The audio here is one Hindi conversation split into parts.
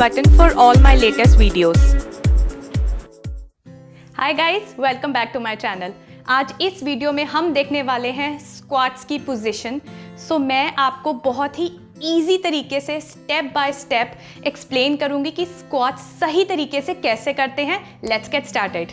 button for all my latest videos. Hi guys, welcome back to my channel. आज इस वीडियो में हम देखने वाले हैं स्क्वाट्स की पोजीशन। सो मैं आपको बहुत ही ईजी तरीके से स्टेप बाय स्टेप एक्सप्लेन करूंगी कि स्क्वाट्स सही तरीके से कैसे करते हैं। Let's get started.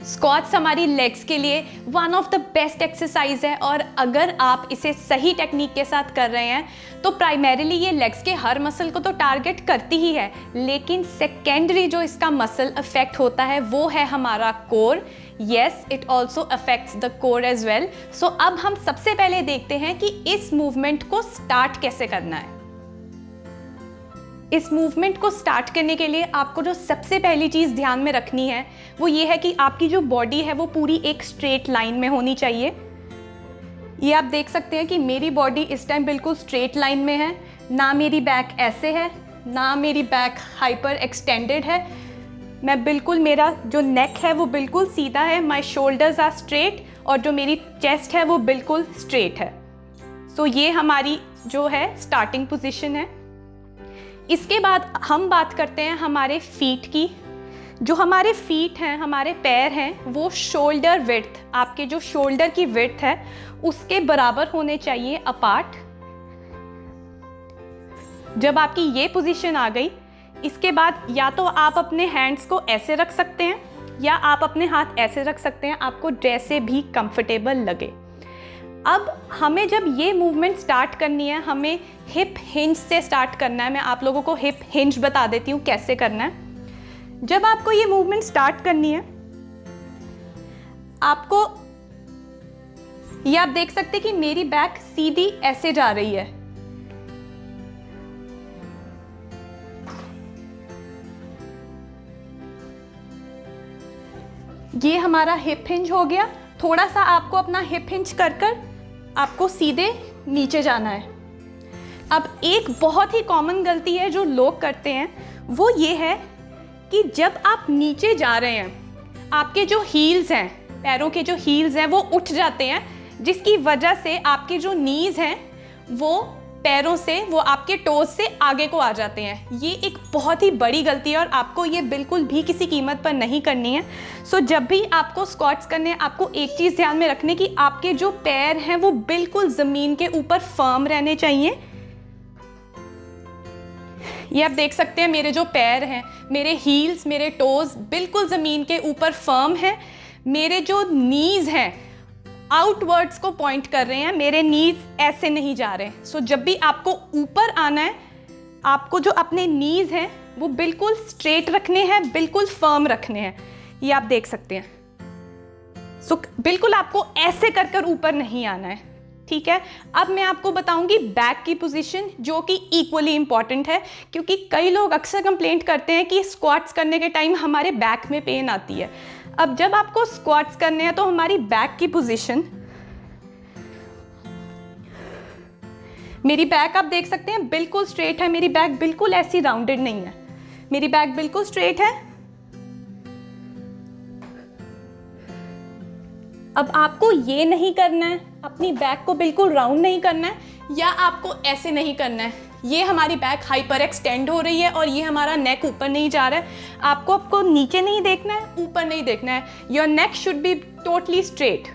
स्क्वाट्स हमारी लेग्स के लिए one of the best exercise है और अगर आप इसे सही टेक्निक के साथ कर रहे हैं तो प्राइमरीली ये लेग्स के हर मसल को तो टारगेट करती ही है, लेकिन सेकेंडरी जो इसका मसल अफेक्ट होता है वो है हमारा core. Yes, it also affects the core as well. So अब हम सबसे पहले देखते हैं कि इस मूवमेंट को स्टार्ट कैसे करना है। इस मूवमेंट को स्टार्ट करने के लिए आपको जो सबसे पहली चीज़ ध्यान में रखनी है वो ये है कि आपकी जो बॉडी है वो पूरी एक स्ट्रेट लाइन में होनी चाहिए। ये आप देख सकते हैं कि मेरी बॉडी इस टाइम बिल्कुल स्ट्रेट लाइन में है, ना मेरी बैक ऐसे है ना मेरी बैक हाइपर एक्सटेंडेड है। मैं बिल्कुल, मेरा जो नेक है वो बिल्कुल सीधा है, माई शोल्डर्स आर स्ट्रेट और जो मेरी चेस्ट है वो बिल्कुल स्ट्रेट है। सो ये हमारी जो है स्टार्टिंग पोजीशन है। इसके बाद हम बात करते हैं हमारे फीट की। जो हमारे फीट हैं, हमारे पैर हैं, वो शोल्डर विड्थ, आपके जो शोल्डर की विड्थ है उसके बराबर होने चाहिए अपार्ट। जब आपकी ये पोजीशन आ गई, इसके बाद या तो आप अपने हैंड्स को ऐसे रख सकते हैं या आप अपने हाथ ऐसे रख सकते हैं, आपको जैसे भी कंफर्टेबल लगे। अब हमें जब ये मूवमेंट स्टार्ट करनी है, हमें हिप हिंज से स्टार्ट करना है। मैं आप लोगों को हिप हिंज बता देती हूँ कैसे करना है। जब आपको ये मूवमेंट स्टार्ट करनी है, आपको ये आप देख सकते हैं कि मेरी बैक सीधी ऐसे जा रही है। ये हमारा हिप हिंज हो गया। थोड़ा सा आपको अपना हिप हिंज कर आपको सीधे नीचे जाना है। अब एक बहुत ही कॉमन गलती है जो लोग करते हैं, वो ये है कि जब आप नीचे जा रहे हैं आपके जो हील्स हैं, पैरों के जो हील्स हैं वो उठ जाते हैं, जिसकी वजह से आपके जो नीज हैं वो पैरों से, वो आपके टोज से आगे को आ जाते हैं। ये एक बहुत ही बड़ी गलती है और आपको ये बिल्कुल भी किसी कीमत पर नहीं करनी है। सो जब भी आपको स्क्वाट्स करने हैं, आपको एक चीज़ ध्यान में रखने की, आपके जो पैर हैं वो बिल्कुल ज़मीन के ऊपर फर्म रहने चाहिए। ये आप देख सकते हैं मेरे जो पैर हैं, मेरे हील्स, मेरे टोज बिल्कुल ज़मीन के ऊपर फर्म हैं। मेरे जो नीज हैं आउटवर्ड्स को पॉइंट कर रहे हैं, मेरे नीज ऐसे नहीं जा रहे। सो जब भी आपको ऊपर आना है, आपको जो अपने नीज हैं वो बिल्कुल स्ट्रेट रखने हैं, बिल्कुल फर्म रखने हैं। ये आप देख सकते हैं। सो बिल्कुल आपको ऐसे कर कर ऊपर नहीं आना है, ठीक है। अब मैं आपको बताऊंगी बैक की पोजीशन, जो कि इक्वली इंपॉर्टेंट है, क्योंकि कई लोग अक्सर कंप्लेंट करते हैं कि स्क्वाट्स करने के टाइम हमारे बैक में पेन आती है। अब जब आपको स्क्वाट्स करने हैं तो हमारी बैक की पोजीशन, मेरी बैक आप देख सकते हैं बिल्कुल स्ट्रेट है। मेरी बैक बिल्कुल ऐसी राउंडेड नहीं है, मेरी बैक बिल्कुल स्ट्रेट है। अब आपको ये नहीं करना है, अपनी बैक को बिल्कुल राउंड नहीं करना है, या आपको ऐसे नहीं करना है। ये हमारी बैक हाइपर एक्सटेंड हो रही है और ये हमारा नेक ऊपर नहीं जा रहा है। आपको नीचे नहीं देखना है, ऊपर नहीं देखना है। Your neck should be totally straight.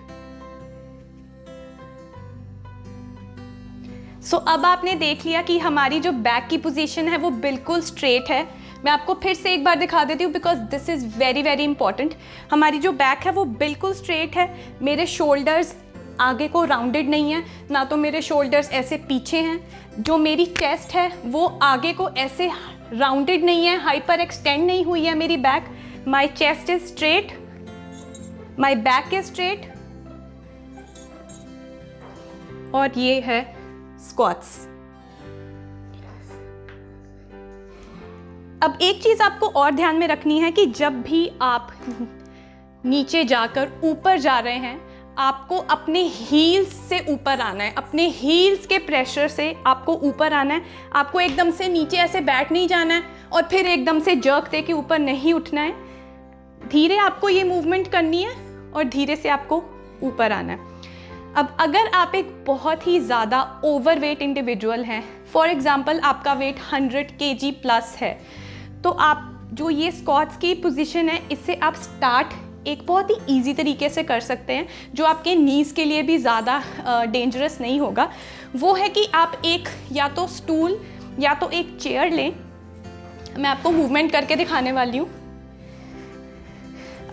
So अब आपने देख लिया कि हमारी जो बैक की पोजीशन है वो बिल्कुल स्ट्रेट है। मैं आपको फिर से एक बार दिखा देती हूँ because this is very very important. हमारी जो बैक है वो बिल्कुल स्ट्रेट है। मेरे शोल्डर्स आगे को राउंडेड नहीं है, ना तो मेरे शोल्डर्स ऐसे पीछे हैं। जो मेरी चेस्ट है वो आगे को ऐसे राउंडेड नहीं है, हाइपर एक्सटेंड नहीं हुई है मेरी back. My chest is straight, my back is straight, और ये है स्क्वाट्स। अब एक चीज़ आपको और ध्यान में रखनी है कि जब भी आप नीचे जाकर ऊपर जा रहे हैं, आपको अपने हील्स से ऊपर आना है, अपने हील्स के प्रेशर से आपको ऊपर आना है। आपको एकदम से नीचे ऐसे बैठ नहीं जाना है और फिर एकदम से जर्क दे के ऊपर नहीं उठना है। धीरे आपको ये मूवमेंट करनी है और धीरे से आपको ऊपर आना है। अब अगर आप एक बहुत ही ज़्यादा ओवरवेट इंडिविजुअल हैं, फॉर एग्जांपल आपका वेट 100 kg प्लस है, तो आप जो ये स्क्वाट्स की पोजीशन है इससे आप स्टार्ट एक बहुत ही इजी तरीके से कर सकते हैं, जो आपके नीज़ के लिए भी ज़्यादा डेंजरस नहीं होगा। वो है कि आप एक या तो स्टूल या तो एक चेयर लें। मैं आपको मूवमेंट करके दिखाने वाली हूँ।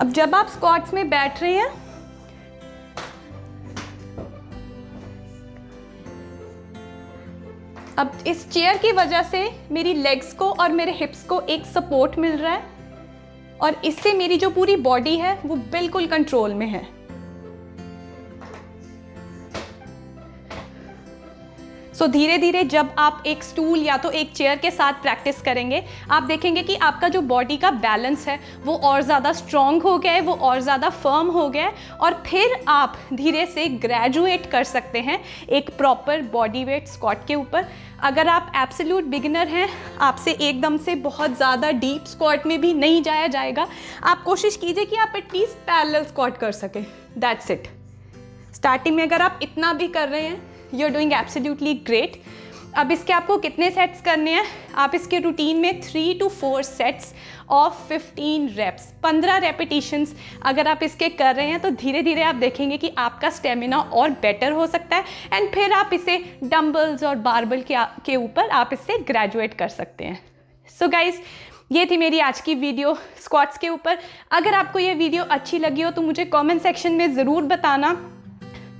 अब जब आप स्क्वाट्स में बैठ रहे हैं, अब इस चेयर की वजह से मेरी लेग्स को और मेरे हिप्स को एक सपोर्ट मिल रहा है और इससे मेरी जो पूरी बॉडी है वो बिल्कुल कंट्रोल में है। सो धीरे धीरे जब आप एक स्टूल या तो एक चेयर के साथ प्रैक्टिस करेंगे, आप देखेंगे कि आपका जो बॉडी का बैलेंस है वो और ज़्यादा स्ट्रॉन्ग हो गया है, वो और ज़्यादा फर्म हो गया है और फिर आप धीरे से ग्रेजुएट कर सकते हैं एक प्रॉपर बॉडी वेट स्क्वाट के ऊपर। अगर आप एब्सोल्यूट बिगिनर हैं, आपसे एकदम से बहुत ज़्यादा डीप स्क्वाट में भी नहीं जाया जाएगा। आप कोशिश कीजिए कि आप एटलीस्ट पैरेलल स्क्वाट कर सकें, दैट्स इट। स्टार्टिंग में अगर आप इतना भी कर रहे हैं, you are doing absolutely great. अब इसके आपको कितने सेट्स करने हैं? आप इसके रूटीन में 3 to 4 sets of 15 reps, 15 repetitions अगर आप इसके कर रहे हैं तो धीरे धीरे आप देखेंगे कि आपका स्टेमिना और बेटर हो सकता है एंड फिर आप इसे डंबल्स और बारबल के ऊपर आप इससे ग्रेजुएट कर सकते हैं। सो गाइज, ये थी मेरी आज की वीडियो स्क्वाट्स के ऊपर। अगर आपको ये वीडियो अच्छी लगी हो तो मुझे कमेंट सेक्शन में ज़रूर बताना,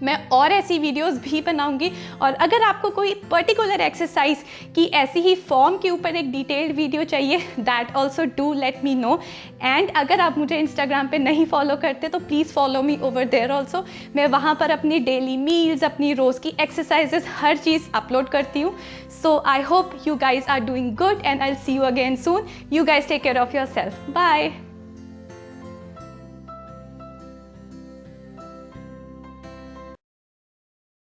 मैं और ऐसी वीडियोस भी बनाऊंगी। और अगर आपको कोई पर्टिकुलर एक्सरसाइज की ऐसी ही फॉर्म के ऊपर एक डिटेल्ड वीडियो चाहिए, that also do let me know. And अगर आप मुझे इंस्टाग्राम पे नहीं फॉलो करते तो please follow me over there also. मैं वहाँ पर अपनी डेली मील्स, अपनी रोज़ की एक्सरसाइजेस, हर चीज़ अपलोड करती हूँ। So I hope you guys are doing good and I will see you again soon. You guys take care of yourself. Bye.